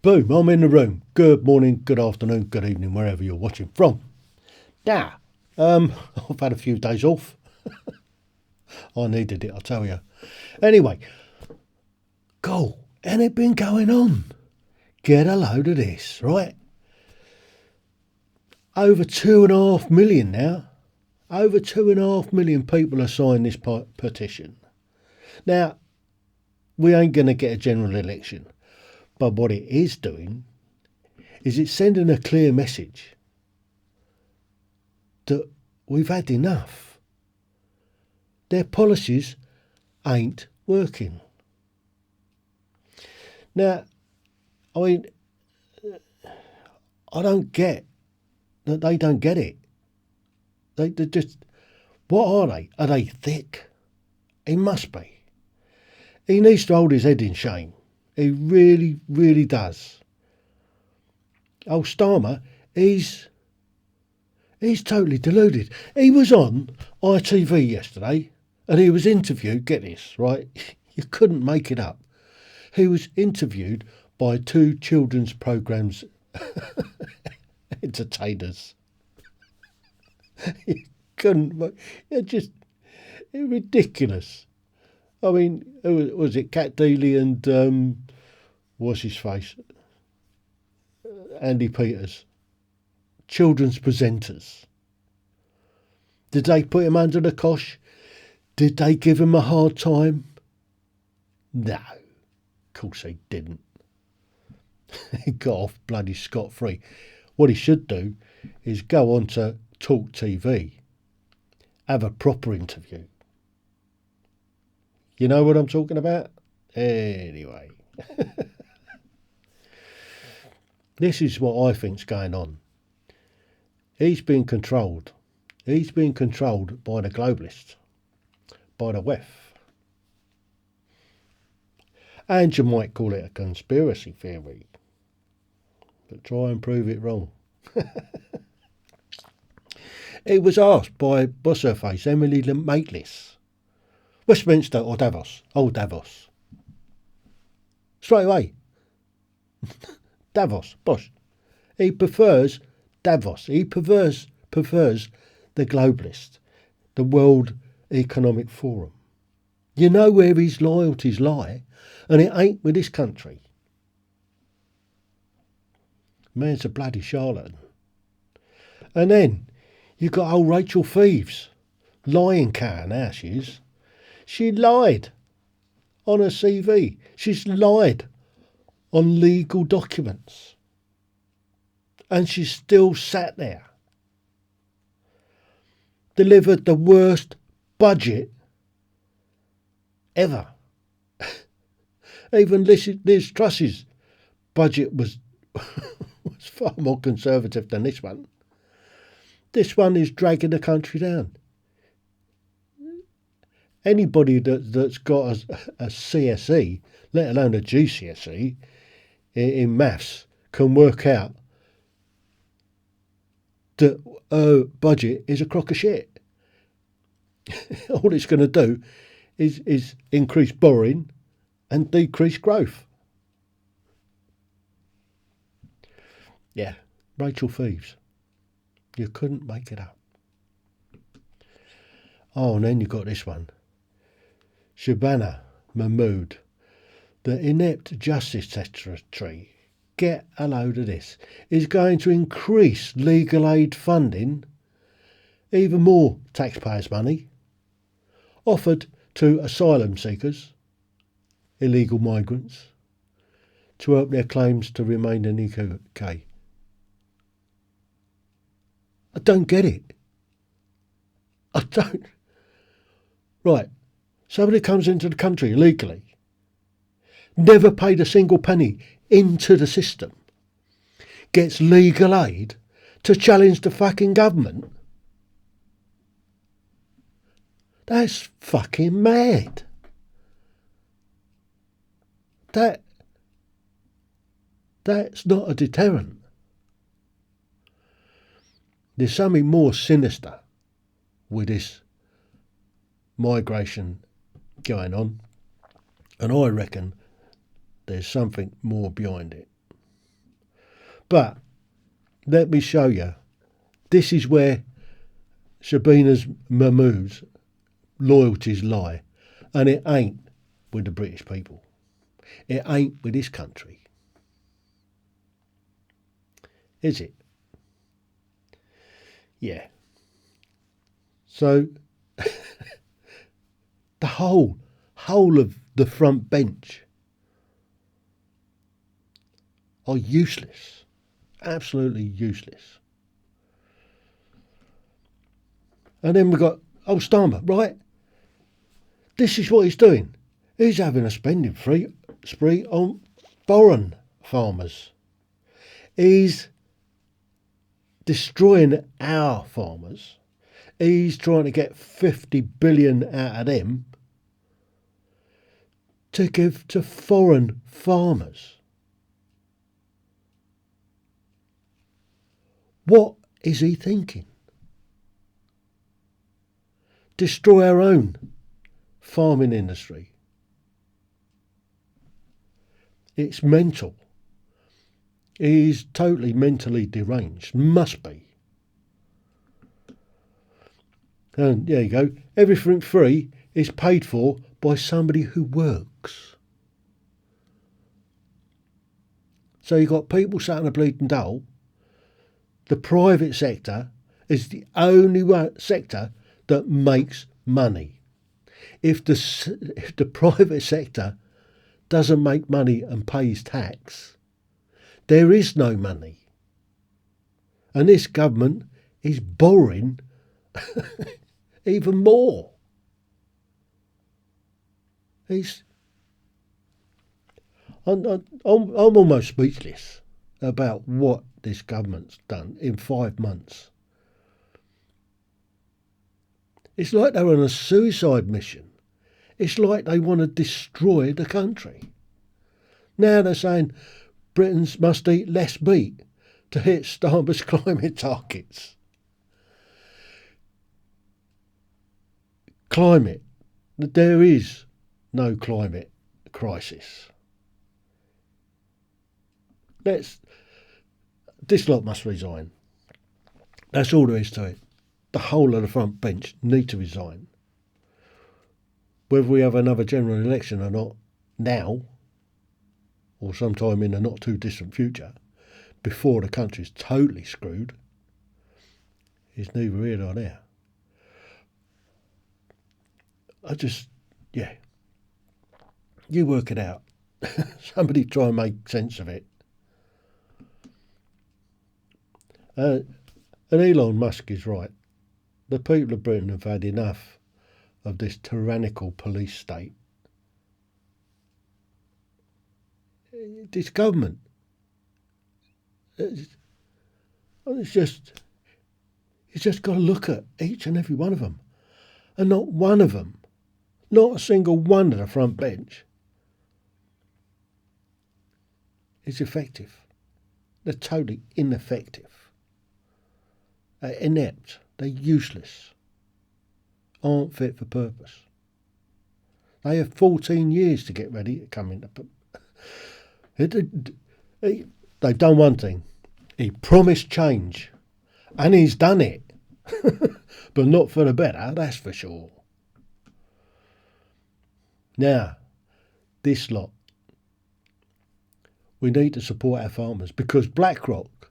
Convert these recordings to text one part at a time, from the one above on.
Boom, I'm in the room. Good morning, good afternoon, good evening, wherever you're watching from. Now, I've had a few days off. I needed it, I'll tell you. Anyway, cool. Anything going on? Get a load of this, right? Over 2.5 million now. Over 2.5 million people have signed this petition. Now, we ain't going to get a general election. But what it is doing is it's sending a clear message that we've had enough. Their policies ain't working. Now, I mean, I don't get that they don't get it. They're just, what are they? Are they thick? He must be. He needs to hold his head in shame. He really, really does. Old Starmer, he's totally deluded. He was on ITV yesterday and he was interviewed, get this, right? You couldn't make it up. He was interviewed by two children's programmes entertainers. You couldn't, it's just ridiculous. I mean, was it Cat Dealey and what's his face? Andy Peters. Children's presenters. Did they put him under the cosh? Did they give him a hard time? No, of course they didn't. He got off bloody scot-free. What he should do is go on to Talk TV, have a proper interview. You know what I'm talking about? Anyway. This is what I think's going on. He's being controlled. He's being controlled by the globalists, by the WEF. And you might call it a conspiracy theory, but try and prove it wrong. It was asked by what's her face, Emily Maitlis, Westminster or Davos? Oh, Davos. Straight away. Davos, bosh. He prefers Davos. He prefers the globalist, the World Economic Forum. You know where his loyalties lie, and it ain't with this country. Man's a bloody charlatan. And then you got old Rachel Thieves, lying cat now she is. She lied on her CV. She's lied on legal documents. And she's still sat there. Delivered the worst budget ever. Even Liz Truss's budget was far more conservative than this one. This one is dragging the country down. Anybody that's got a CSE, let alone a GCSE, in maths, can work out that her budget is a crock of shit. All it's going to do is increase borrowing and decrease growth. Yeah, Rachel Thieves. You couldn't make it up. Oh, and then you got this one. Shabana Mahmood, the inept Justice Secretary, get a load of this, is going to increase legal aid funding, even more taxpayers' money, offered to asylum seekers, illegal migrants, to help their claims to remain in the UK. I don't get it. I don't. Right. Somebody comes into the country illegally, never paid a single penny into the system, gets legal aid to challenge the fucking government. That's fucking mad. That's not a deterrent. There's something more sinister with this migration going on, and I reckon there's something more behind it. But let me show you. This is where Shabina's Mahmood's loyalties lie. And it ain't with the British people. It ain't with this country. Is it? Yeah. So the whole of the front bench are useless. Absolutely useless. And then we've got old Starmer, right? This is what he's doing. He's having a spending spree on foreign farmers. He's destroying our farmers. He's trying to get 50 billion out of them to give to foreign farmers. What is he thinking? Destroy our own farming industry. It's mental. He's totally mentally deranged. Must be. And there you go. Everything free is paid for by somebody who works. So you've got people sat in a bleeding dole. The private sector is the only sector that makes money. If the private sector doesn't make money and pays tax, there is no money. And this government is borrowing even more. I'm almost speechless about what this government's done in 5 months. It's like they're on a suicide mission. It's like they want to destroy the country. Now they're saying Britons must eat less meat to hit Starmer's climate targets. Climate. There is no climate crisis. This lot must resign. That's all there is to it. The whole of the front bench need to resign. Whether we have another general election or not now, or sometime in the not too distant future, before the country's totally screwed, is neither here nor there. You work it out. Somebody try and make sense of it. And Elon Musk is right. The people of Britain have had enough of this tyrannical police state. This government, it's just got to look at each and every one of them. And not one of them, not a single one of the front bench is effective. They're totally ineffective. They're inept. They're useless. Aren't fit for purpose. They have 14 years to get ready to come into. They've done one thing. He promised change, and he's done it, but not for the better. That's for sure. Now, this lot, we need to support our farmers because BlackRock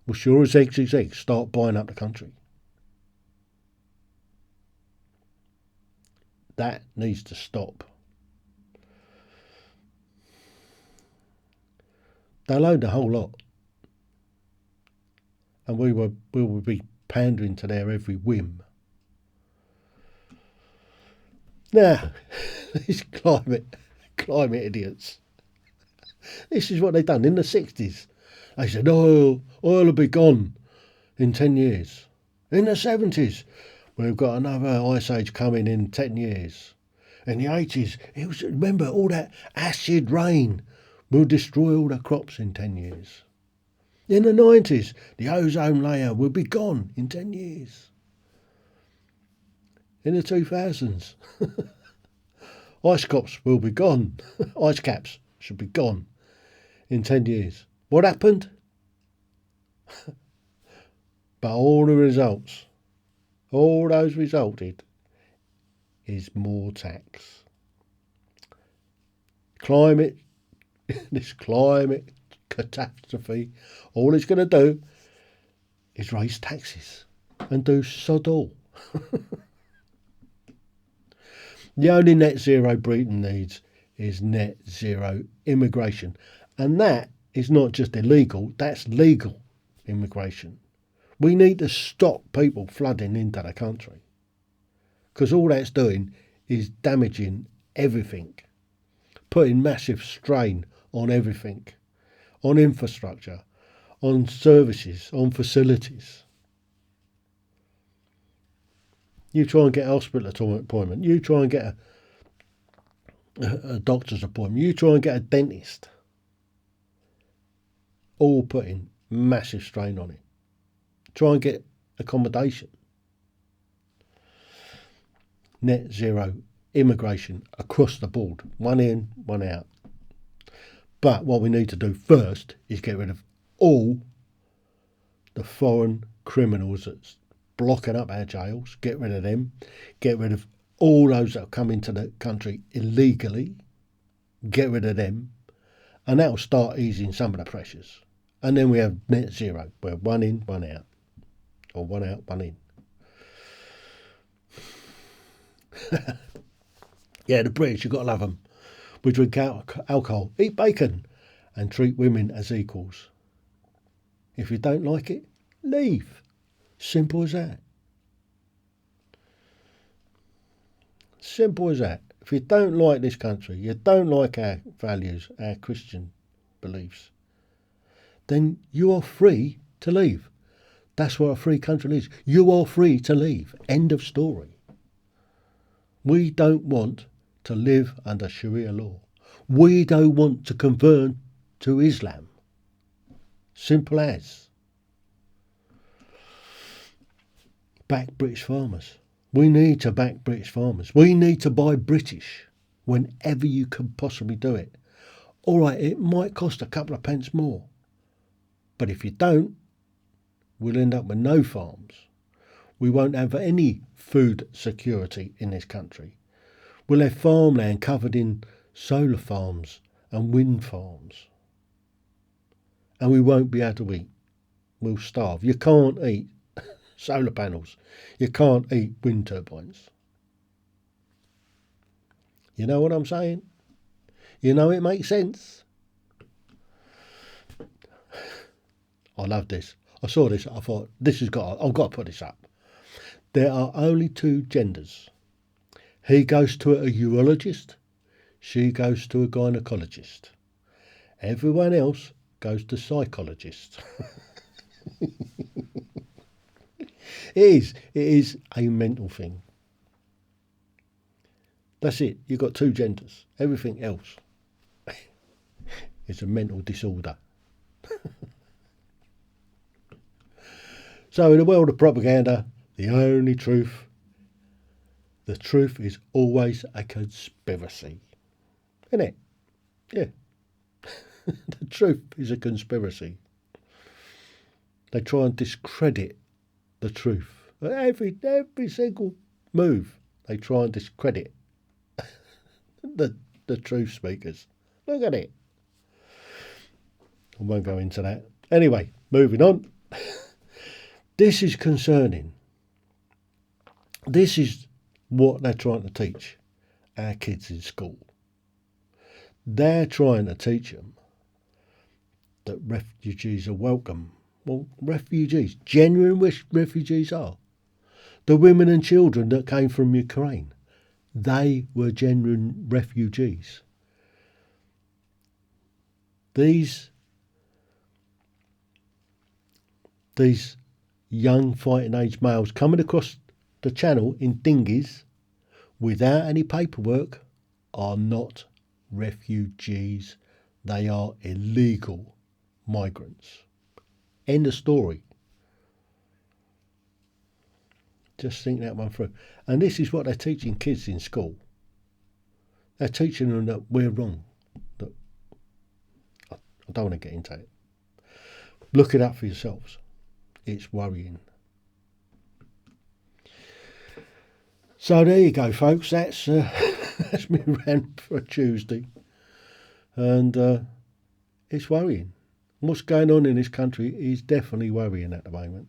will sure as eggs start buying up the country. That needs to stop. They'll own the whole lot. And we will be pandering to their every whim. Now, these climate idiots. This is what they've done in the 60s. They said, oil will be gone in 10 years. In the 70s, we've got another ice age coming in 10 years. In the 80s, remember all that acid rain will destroy all the crops in 10 years. In the 90s, the ozone layer will be gone in 10 years. In the 2000s, ice caps will be gone. Ice caps should be gone in 10 years. What happened? But all the results, all those resulted, is more tax. Climate, this climate catastrophe, all it's going to do is raise taxes and do sod all. The only net zero Britain needs is net zero immigration. And that is not just illegal, that's legal immigration. We need to stop people flooding into the country, because all that's doing is damaging everything, putting massive strain on everything, on infrastructure, on services, on facilities. You try and get a hospital appointment, you try and get a doctor's appointment, you try and get a dentist, all putting massive strain on it. Try and get accommodation. Net zero immigration across the board, one in, one out. But what we need to do first is get rid of all the foreign criminals that's blocking up our jails, get rid of them, get rid of all those that have come into the country illegally, get rid of them, and that'll start easing some of the pressures. And then we have net zero, where one in, one out, or one out, one in. Yeah, the British, you've got to love them. We drink alcohol, eat bacon, and treat women as equals. If you don't like it, leave. Simple as that. Simple as that. If you don't like this country, you don't like our values, our Christian beliefs, then you are free to leave. That's what a free country is. You are free to leave. End of story. We don't want to live under Sharia law. We don't want to convert to Islam. Simple as. Back British farmers. We need to back British farmers. We need to buy British whenever you can possibly do it. All right, it might cost a couple of pence more. But if you don't, we'll end up with no farms. We won't have any food security in this country. We'll have farmland covered in solar farms and wind farms. And we won't be able to eat. We'll starve. You can't eat solar panels. You can't eat wind turbines. You know what I'm saying? You know it makes sense. I love this. I saw this. I thought, I've got to put this up. There are only two genders. He goes to a urologist. She goes to a gynecologist. Everyone else goes to psychologist. It is a mental thing. That's it. You've got two genders. Everything else is a mental disorder. So in the world of propaganda, the truth is always a conspiracy. Isn't it? Yeah. The truth is a conspiracy. They try and discredit the truth. Every single move, they try and discredit the truth speakers. Look at it. I won't go into that. Anyway, moving on. This is concerning. This is what they're trying to teach our kids in school. They're trying to teach them that refugees are welcome. Well, refugees, genuine refugees are. The women and children that came from Ukraine, they were genuine refugees. These young fighting age males coming across the channel in dinghies without any paperwork are not refugees. They are illegal migrants. End of story. Just think that one through. And this is what they're teaching kids in school. They're teaching them that we're wrong. That I don't want to get into it. Look it up for yourselves. It's worrying. So there you go, folks. That's that's me rant for a Tuesday. And it's worrying. What's going on in this country is definitely worrying at the moment.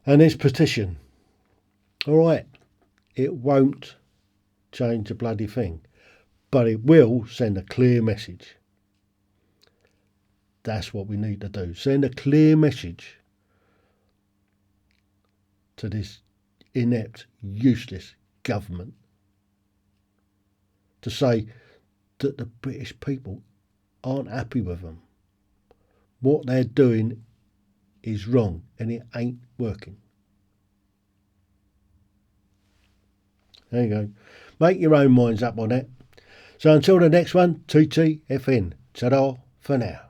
And this petition, all right, it won't change a bloody thing, but it will send a clear message. That's what we need to do. Send a clear message to this inept, useless government to say that the British people aren't happy with them. What they're doing is wrong and it ain't working. There you go. Make your own minds up on that. So until the next one, TTFN. Ta-da for now.